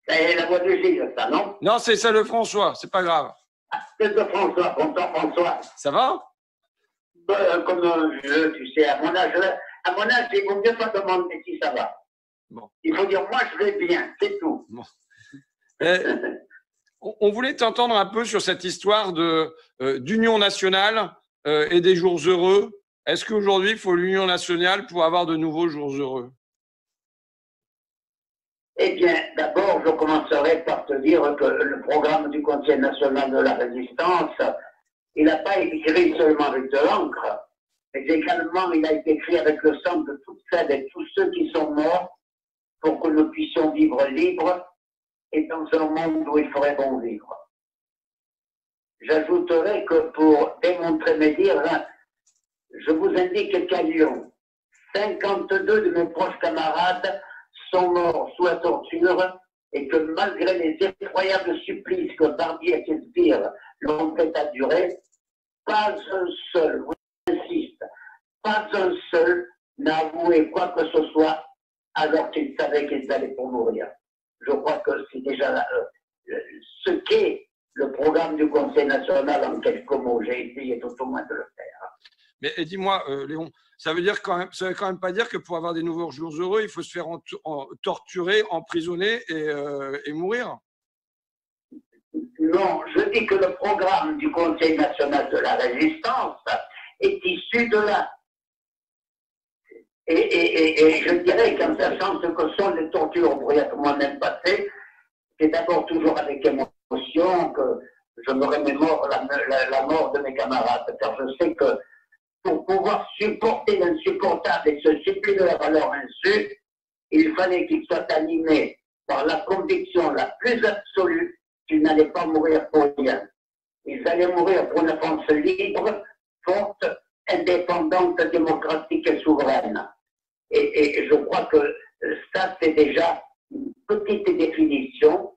C'est la voix de Gilles, ça, non? Non, c'est celle de François, c'est pas grave. C'est de François, bonsoir François. Ça va? Comme je, tu sais, à mon âge, il vaut mieux pas demander si ça va. Bon. Il faut dire, moi, je vais bien, c'est tout. Bon. On voulait t'entendre un peu sur cette histoire d'union nationale et des jours heureux. Est-ce qu'aujourd'hui, il faut l'union nationale pour avoir de nouveaux jours heureux? Eh bien, d'abord, je commencerai par te dire que le programme du Conseil national de la résistance, il n'a pas été écrit seulement avec de l'encre, mais également il a été écrit avec le sang de toutes celles et tous ceux qui sont morts pour que nous puissions vivre libres et dans un monde où il ferait bon vivre. J'ajouterai que pour démontrer mes dires, je vous indique qu'à Lyon, 52 de mes proches camarades sont morts sous la torture et que malgré les effroyables supplices que Barbier et ses sbires l'ont fait endurer, pas un seul, j'insiste, pas un seul n'a avoué quoi que ce soit alors qu'ils savaient qu'ils allaient pour mourir. Je crois que c'est déjà ce qu'est le programme du Conseil national en quelques mots. J'ai essayé tout au moins de le faire. Mais dis-moi, Léon, ça veut quand même pas dire que pour avoir des nouveaux jours heureux, il faut se faire torturer, emprisonner et mourir? Non, je dis que le programme du Conseil national de la résistance est issu de là. Et je dirais qu'en sachant ce que sont les tortures pour y être moi-même passé, c'est d'abord toujours avec émotion que je me remémore la mort de mes camarades, car je sais que pour pouvoir supporter l'insupportable et se supplier à leur insu, il fallait qu'ils soient animés par la conviction la plus absolue qu'ils n'allaient pas mourir pour rien. Ils allaient mourir pour une France libre, forte, indépendante, démocratique et souveraine. Et je crois que ça, c'est déjà une petite définition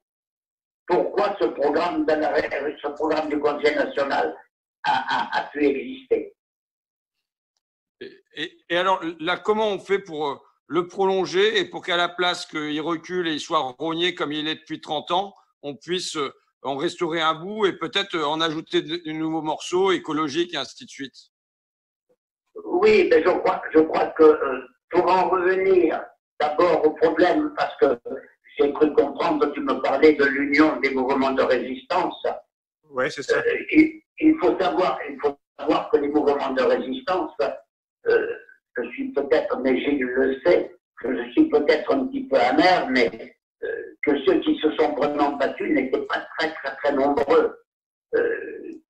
pourquoi ce programme du Conseil national a pu exister. Et alors, là, comment on fait pour le prolonger et pour qu'à la place qu'il recule et il soit rogné comme il est depuis 30 ans, on puisse en restaurer un bout et peut-être en ajouter de nouveaux morceaux écologiques et ainsi de suite? Oui, mais je crois que pour en revenir d'abord au problème, parce que j'ai cru comprendre que tu me parlais de l'union des mouvements de résistance. Oui, c'est ça. Il faut savoir que les mouvements de résistance, je suis peut-être, mais Gilles le sait, que je suis peut-être un petit peu amer, mais que ceux qui se sont vraiment battus n'étaient pas très, très, très nombreux.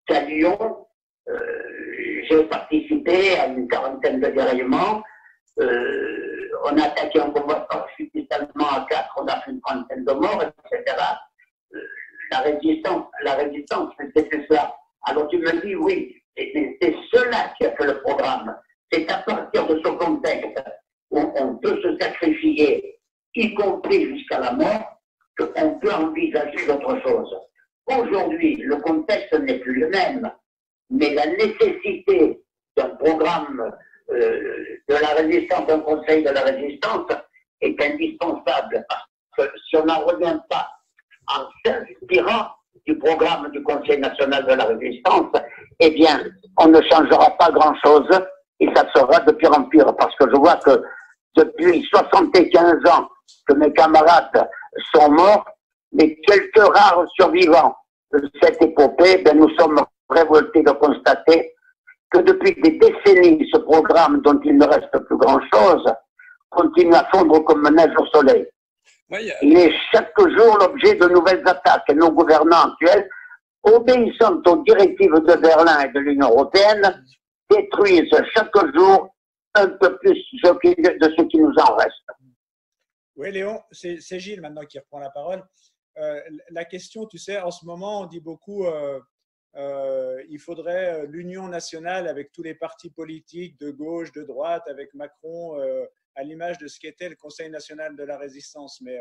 Qu'à Lyon, j'ai participé à une quarantaine de déraillements. On a attaqué un combat parachutiste allemand à 4, on a fait une trentaine de morts, etc. La résistance, c'était cela. Alors tu me dis, oui, c'est cela qui a fait le programme. C'est à partir de ce contexte où on peut se sacrifier, y compris jusqu'à la mort, qu'on peut envisager d'autres choses. Aujourd'hui, le contexte n'est plus le même, mais la nécessité d'un programme de la résistance, d'un conseil de la résistance est indispensable, parce que si on n'en revient pas en s'inspirant du programme du Conseil national de la résistance, eh bien, on ne changera pas grand-chose et ça sera de pire en pire, parce que je vois que depuis 75 ans que mes camarades sont morts, mais quelques rares survivants de cette épopée, ben, nous sommes révoltés de constater que depuis des décennies, ce programme dont il ne reste plus grand-chose continue à fondre comme neige au soleil. Oui, il est chaque jour l'objet de nouvelles attaques et nos gouvernants actuels, obéissant aux directives de Berlin et de l'Union européenne, détruisent chaque jour un peu plus de ce qui nous en reste. Oui, Léon, c'est Gilles maintenant qui reprend la parole. La question, tu sais, en ce moment, on dit beaucoup il faudrait l'union nationale avec tous les partis politiques de gauche, de droite, avec Macron, à l'image de ce qu'était le Conseil national de la résistance. Mais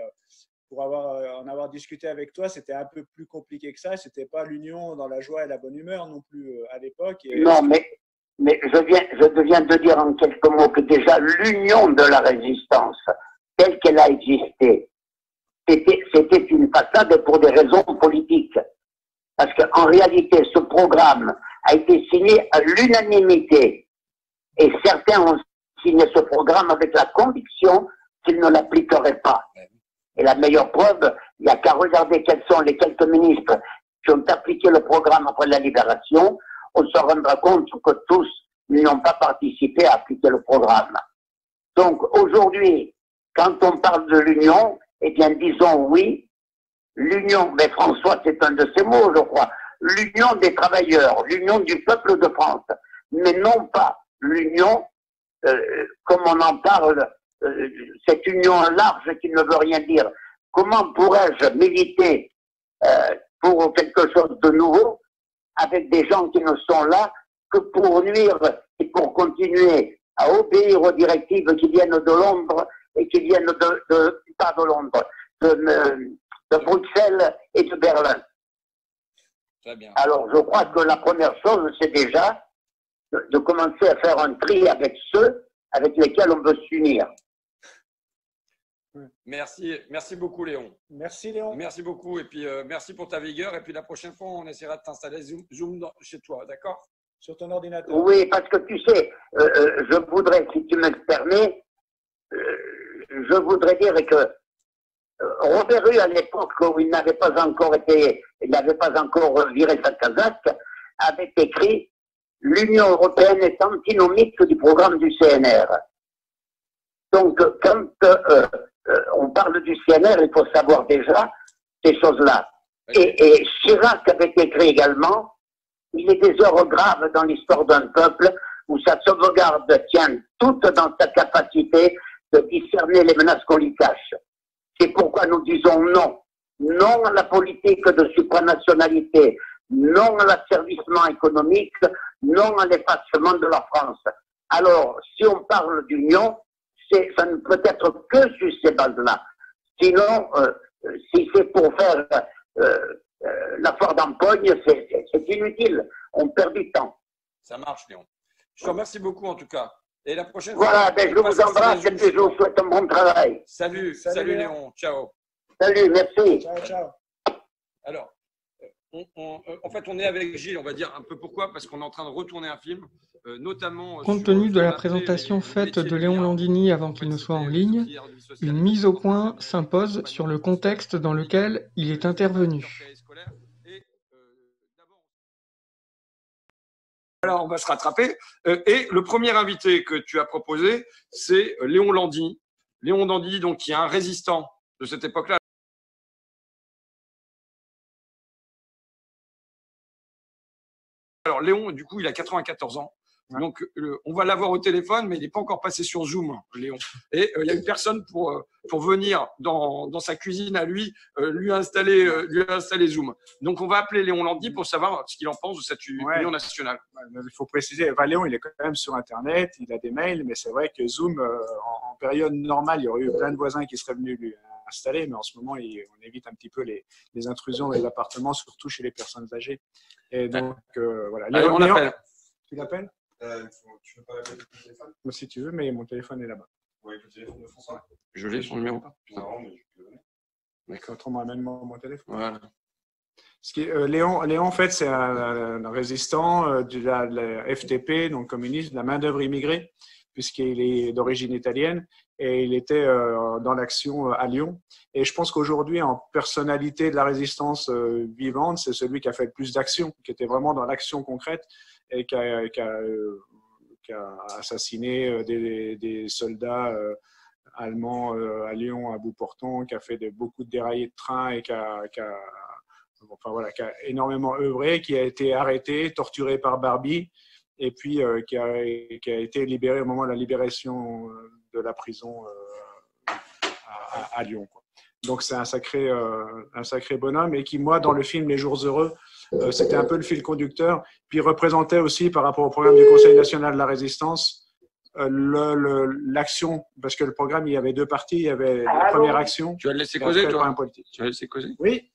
pour en avoir discuté avec toi, c'était un peu plus compliqué que ça. C'était pas l'union dans la joie et la bonne humeur non plus à l'époque. Non, mais je viens de dire en quelques mots que déjà l'union de la résistance, telle qu'elle a existé, c'était une façade pour des raisons politiques. Parce qu'en réalité, ce programme a été signé à l'unanimité. Et certains ont signé ce programme avec la conviction qu'ils ne l'appliqueraient pas. Et la meilleure preuve, il n'y a qu'à regarder quels sont les quelques ministres qui ont appliqué le programme après la libération. On se rendra compte que tous n'ont pas participé à appliquer le programme. Donc aujourd'hui, quand on parle de l'union, eh bien disons oui, l'union, mais François c'est un de ses mots je crois, l'union des travailleurs, l'union du peuple de France, mais non pas l'union, comme on en parle, cette union large qui ne veut rien dire. Comment pourrais-je militer pour quelque chose de nouveau avec des gens qui ne sont là que pour nuire et pour continuer à obéir aux directives qui viennent de Londres et qui viennent pas de Londres, de Bruxelles et de Berlin. Très bien. Alors, je crois que la première chose, c'est déjà de commencer à faire un tri avec ceux avec lesquels on veut s'unir. Merci beaucoup, Léon. Merci, Léon. Merci beaucoup. Et puis, merci pour ta vigueur. Et puis, la prochaine fois, on essaiera de t'installer Zoom chez toi. D'accord? Sur ton ordinateur. Oui, parce que tu sais, je voudrais, si tu me le permets, je voudrais dire que Robert Hue, à l'époque où il n'avait pas encore viré sa casaque, avait écrit « L'Union européenne est antinomique du programme du CNR ». Donc, quand on parle du CNR, il faut savoir déjà ces choses-là. Et Chirac avait écrit également « Il est des heures graves dans l'histoire d'un peuple où sa sauvegarde tient toute dans sa capacité de discerner les menaces qu'on lui cache. C'est pourquoi nous disons non. Non à la politique de supranationalité, non à l'asservissement économique, non à l'effacement de la France. Alors, si on parle d'union, ça ne peut être que sur ces bases-là. Sinon, si c'est pour faire la foire d'empoigne, c'est inutile. On perd du temps. Ça marche, Léon. Je te remercie beaucoup en tout cas. Et la prochaine voilà, fois, je vous embrasse et puis je vous souhaite un bon travail. Salut Léon. Ciao. Salut, merci. Ciao, ciao. Alors, en fait, on est avec Gilles, on va dire un peu pourquoi, parce qu'on est en train de retourner un film, notamment… Compte tenu de la présentation faite de Léon Landini avant qu'il ne soit en ligne, une mise au point s'impose sur le contexte dans lequel il est intervenu. Alors, on va se rattraper. Et le premier invité que tu as proposé, c'est Léon Landini. Léon Landini, donc, qui est un résistant de cette époque-là. Alors, Léon, du coup, il a 94 ans. Donc, on va l'avoir au téléphone, mais il n'est pas encore passé sur Zoom, Léon. Et il y a une personne pour venir dans sa cuisine à lui, lui installer Zoom. Donc, on va appeler Léon Landini pour savoir ce qu'il en pense de cette union nationale. Il faut préciser, Léon, il est quand même sur Internet, il a des mails, mais c'est vrai que Zoom, en période normale, il y aurait eu plein de voisins qui seraient venus lui installer, mais en ce moment, on évite un petit peu les intrusions dans les appartements, surtout chez les personnes âgées. Et donc, voilà. Léon, on appelle. Tu l'appelles? Tu veux pas l'appeler avec mon téléphone? Si tu veux, mais mon téléphone est là-bas. Oui, le téléphone de François. Je l'ai, son numéro. Non, mais je peux le donner. D'accord. Autrement, amène-moi mon téléphone. Voilà. Léon, en fait, c'est un résistant de la FTP, donc communiste, de la main-d'œuvre immigrée, puisqu'il est d'origine italienne et il était dans l'action à Lyon. Et je pense qu'aujourd'hui, en personnalité de la résistance vivante, c'est celui qui a fait le plus d'actions, qui était vraiment dans l'action concrète et qui a assassiné des soldats allemands à Lyon, à bout portant, qui a fait beaucoup de déraillés de train et qui a énormément œuvré, qui a été arrêté, torturé par Barbie, et puis qui a été libéré au moment de la libération de la prison à Lyon, quoi. Donc c'est un sacré bonhomme, et qui, moi, dans le film Les Jours Heureux, c'était un peu le fil conducteur, puis représentait aussi, par rapport au programme du Conseil national de la résistance, l'action, parce que le programme, il y avait deux parties. Il y avait la première action. Tu vas le laisser causer, toi? Politique. Tu vas le laisser causer? Oui.